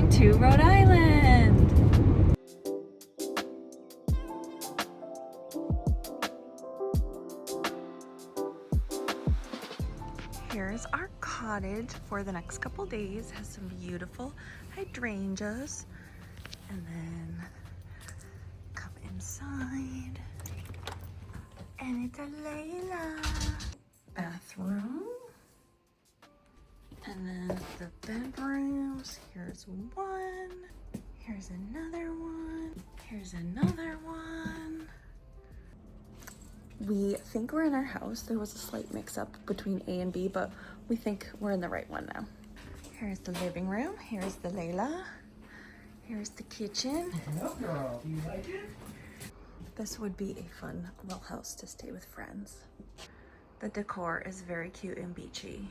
going to Rhode Island. Here's our cottage for the next couple days. Has some beautiful hydrangeas. And then come inside. And it's a Layla bathroom. And then the bedrooms. Here's one. Here's another one. Here's another one. We think we're in our house. There was a slight mix-up between A and B, but we think we're in the right one now. Here's the living room. Here's the Layla. Here's the kitchen. Well, girl, do you like it? This would be a fun little house to stay with friends. The decor is very cute and beachy.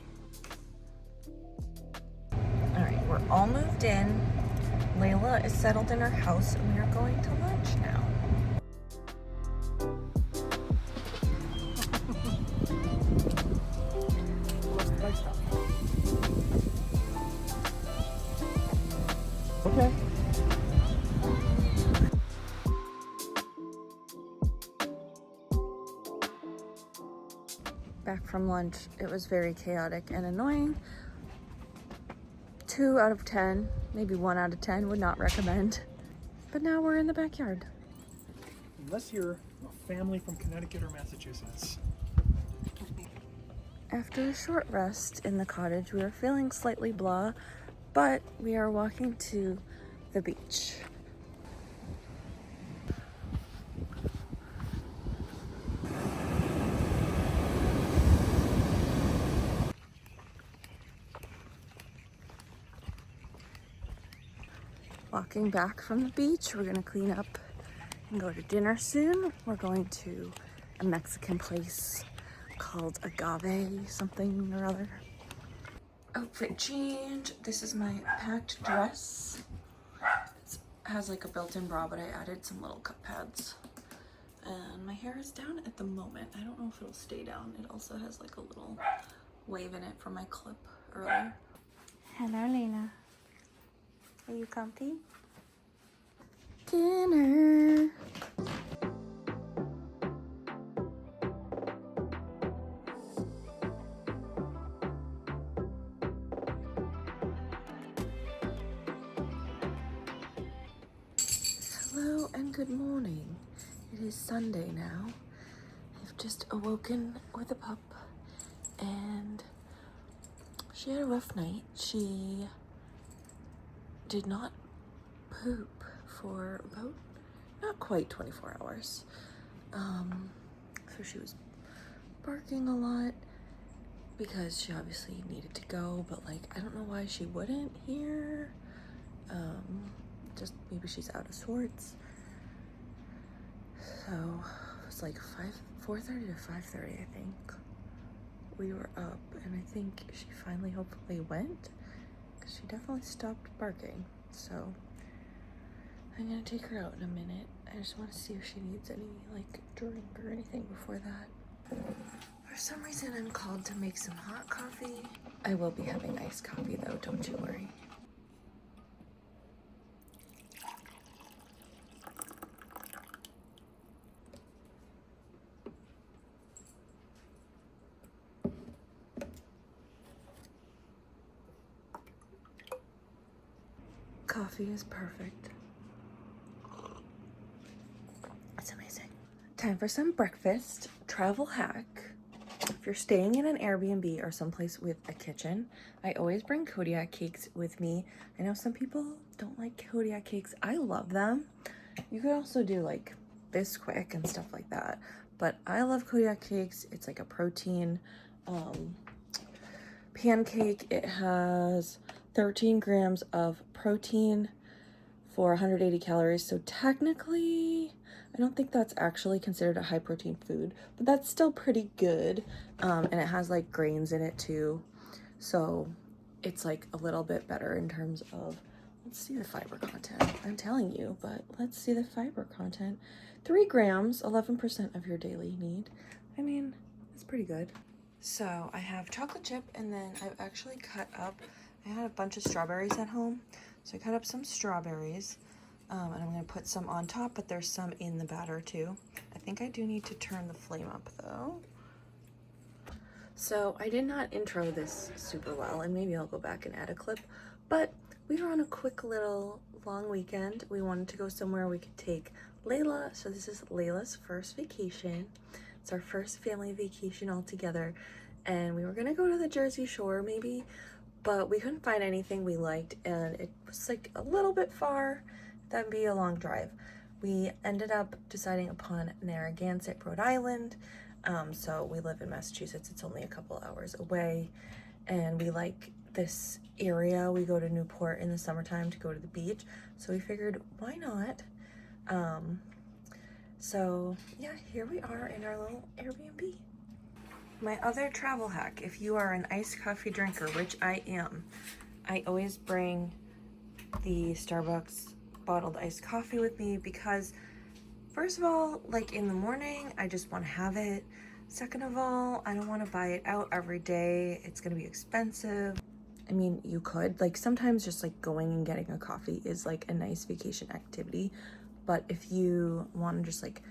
All right, we're all moved in. Layla is settled in her house and we are going to lunch now. Okay. Back from lunch, it was very chaotic and annoying. 2 out of 10, maybe 1 out of 10 would not recommend. But now we're in the backyard. Unless you're a family from Connecticut or Massachusetts. After a short rest in the cottage, we are feeling slightly blah, but we are walking to the beach. Walking back from the beach, we're gonna clean up and go to dinner soon. We're going to a Mexican place called Agave something or other. Outfit change. This is my packed dress. It has like a built-in bra, but I added some little cup pads. And my hair is down at the moment. I don't know if it'll stay down. It also has like a little wave in it from my clip earlier. Hello, Lena. Are you comfy? Dinner. Hello and good morning. It is Sunday now. I've just awoken with a pup and she had a rough night. She did not poop for about not quite 24 hours. So she was barking a lot because she obviously needed to go, but like I don't know why she wouldn't hear. Just maybe she's out of sorts. So it was like 4:30 to 5:30, I think. We were up and I think she finally hopefully went because she definitely stopped barking. So I'm gonna take her out in a minute. I just want to see if she needs any like drink or anything before that. For some reason I'm called to make some hot coffee. I will be having iced coffee though, don't you worry. Coffee is perfect. It's amazing. Time for some breakfast. Travel hack. If you're staying in an Airbnb or someplace with a kitchen, I always bring Kodiak cakes with me. I know some people don't like Kodiak cakes. I love them. You could also do like Bisquick and stuff like that. But I love Kodiak cakes. It's like a protein pancake. It has 13 grams of protein for 180 calories. So technically, I don't think that's actually considered a high protein food, but that's still pretty good. And it has like grains in it too. So it's like a little bit better in terms of, let's see the fiber content. I'm telling you, but let's see the fiber content. 3 grams, 11% of your daily need. I mean, it's pretty good. So I have chocolate chip and then I've actually cut up, I had a bunch of strawberries at home. So I cut up some strawberries, and I'm gonna put some on top, but there's some in the batter too. I think I do need to turn the flame up though. So I did not intro this super well, and maybe I'll go back and add a clip, but we were on a quick little long weekend. We wanted to go somewhere we could take Layla. So this is Layla's first vacation. It's our first family vacation all together, and we were gonna go to the Jersey Shore maybe, but we couldn't find anything we liked, and it was like a little bit far. That'd be a long drive. We ended up deciding upon Narragansett, Rhode Island. So we live in Massachusetts. It's only a couple hours away, and we like this area. We go to Newport in the summertime to go to the beach, so we figured why not. So yeah, here we are in our little Airbnb. My other travel hack, if you are an iced coffee drinker, which I am, I always bring the Starbucks bottled iced coffee with me because first of all, like in the morning, I just want to have it. Second of all, I don't want to buy it out every day. It's going to be expensive. I mean, you could, like sometimes just like going and getting a coffee is like a nice vacation activity. But if you want to just like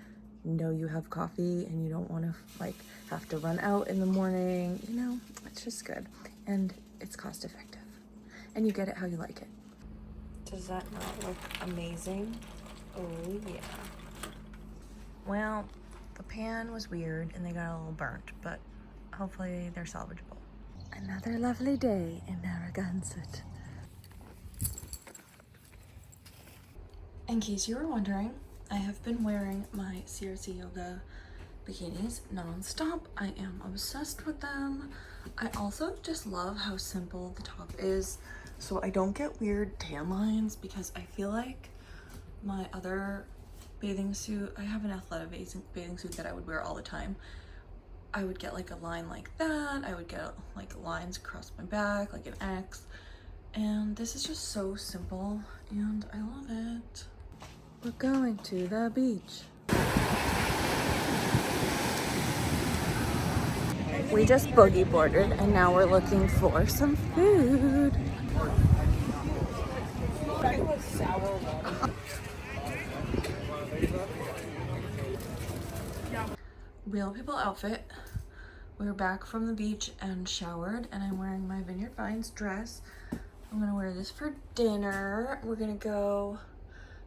know you have coffee and you don't want to like have to run out in the morning, you know, it's just good. And it's cost effective. And you get it how you like it. Does that not look amazing? Oh yeah. Well, the pan was weird and they got a little burnt, but hopefully they're salvageable. Another lovely day in Narragansett. In case you were wondering, I have been wearing my CRC Yoga bikinis non-stop. I am obsessed with them. I also just love how simple the top is, so I don't get weird tan lines, because I feel like my other bathing suit, I have an athletic bathing suit that I would wear all the time. I would get like a line like that. I would get like lines across my back, like an X. And this is just so simple and I love it. We're going to the beach. We just boogie boarded and now we're looking for some food. Real people outfit. We're back from the beach and showered, and I'm wearing my Vineyard Vines dress. I'm gonna wear this for dinner. We're gonna go,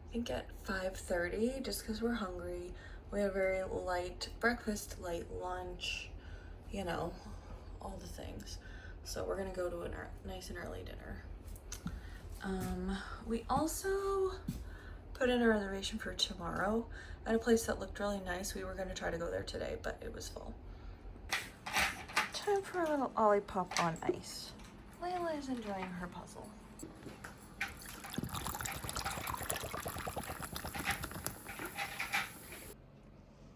I think at 5:30, just because we're hungry. We have a very light breakfast, light lunch, you know, all the things. So we're gonna go to a nice and early dinner. We also put in a reservation for tomorrow at a place that looked really nice. We were gonna try to go there today, but it was full. Time for a little Olipop on ice. Layla is enjoying her puzzle.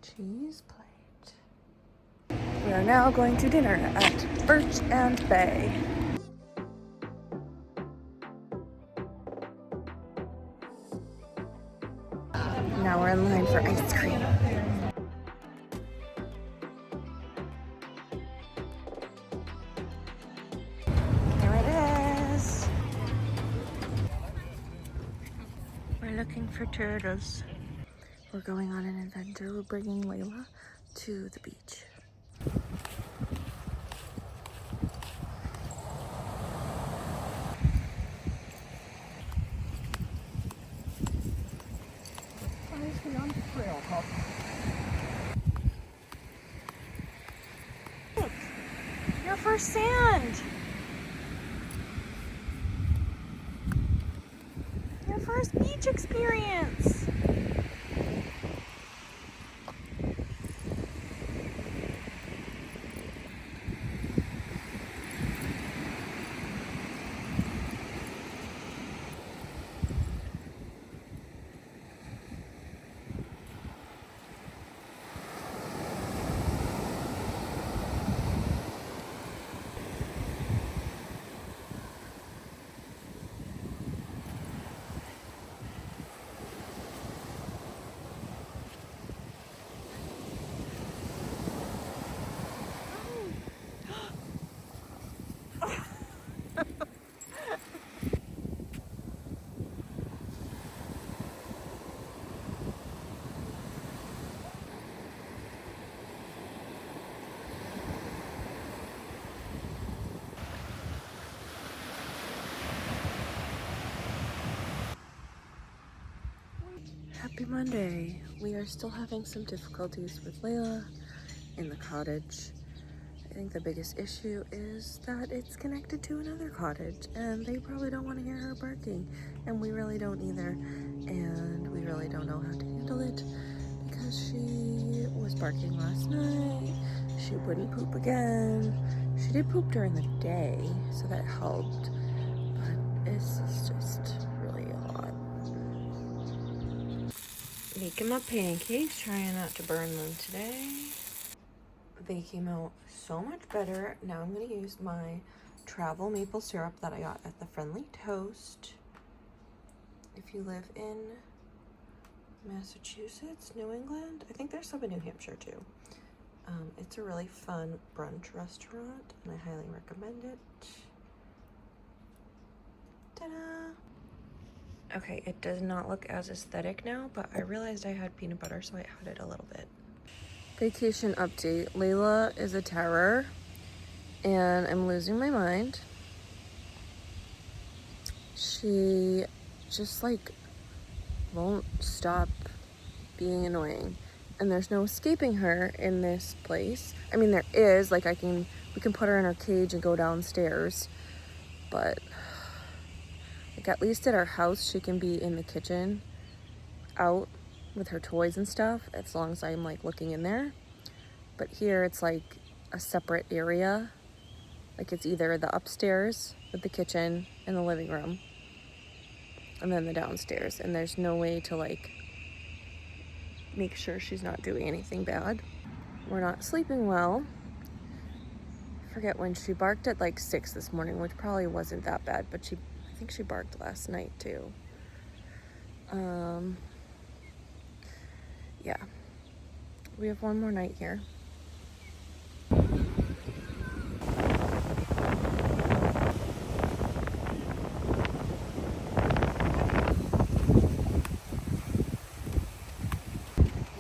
Cheese plate. We are now going to dinner at Birch and Bay. Now we're in line for ice cream. Here it is. We're looking for turtles. We're going on an adventure. We're bringing Layla to the beach. Your first sand. Your first beach experience. Happy Monday. We are still having some difficulties with Layla in the cottage. I think the biggest issue is that it's connected to another cottage and they probably don't want to hear her barking, and we really don't either, and we really don't know how to handle it because she was barking last night. She wouldn't poop again. She did poop during the day, so that helped, but it's just really a lot. Making my pancakes, trying not to burn them today. They came out so much better. Now I'm gonna use my travel maple syrup that I got at the Friendly Toast. If you live in Massachusetts, New England, I think there's some in New Hampshire too. It's a really fun brunch restaurant and I highly recommend it. Ta-da! Okay, it does not look as aesthetic now, but I realized I had peanut butter, so I added a little bit. Vacation update. Layla is a terror and I'm losing my mind. She just like won't stop being annoying, and there's no escaping her in this place. I mean, there is, like we can put her in her cage and go downstairs, but like at least at our house she can be in the kitchen out with her toys and stuff as long as I'm like looking in there. But here it's like a separate area. Like it's either the upstairs with the kitchen and the living room and then the downstairs, and there's no way to like make sure she's not doing anything bad. We're not sleeping well. I forget when she barked at like 6 this morning, which probably wasn't that bad, but I think she barked last night too. Yeah, we have one more night here.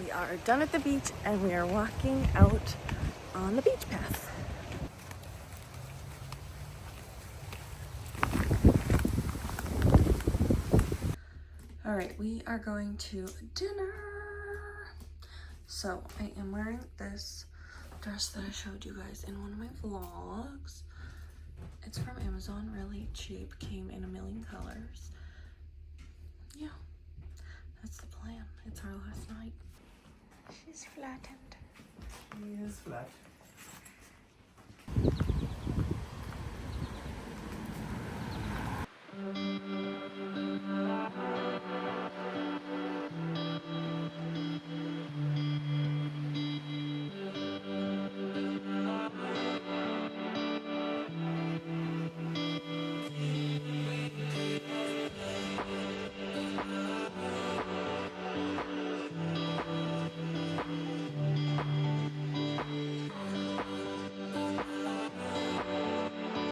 We are done at the beach and we are walking out on the beach path. All right, we are going to dinner. So I am wearing this dress that I showed you guys in one of my vlogs. It's from Amazon, really cheap, came in a million colors. Yeah, that's the plan. It's our last night. She's flattened. He is flat.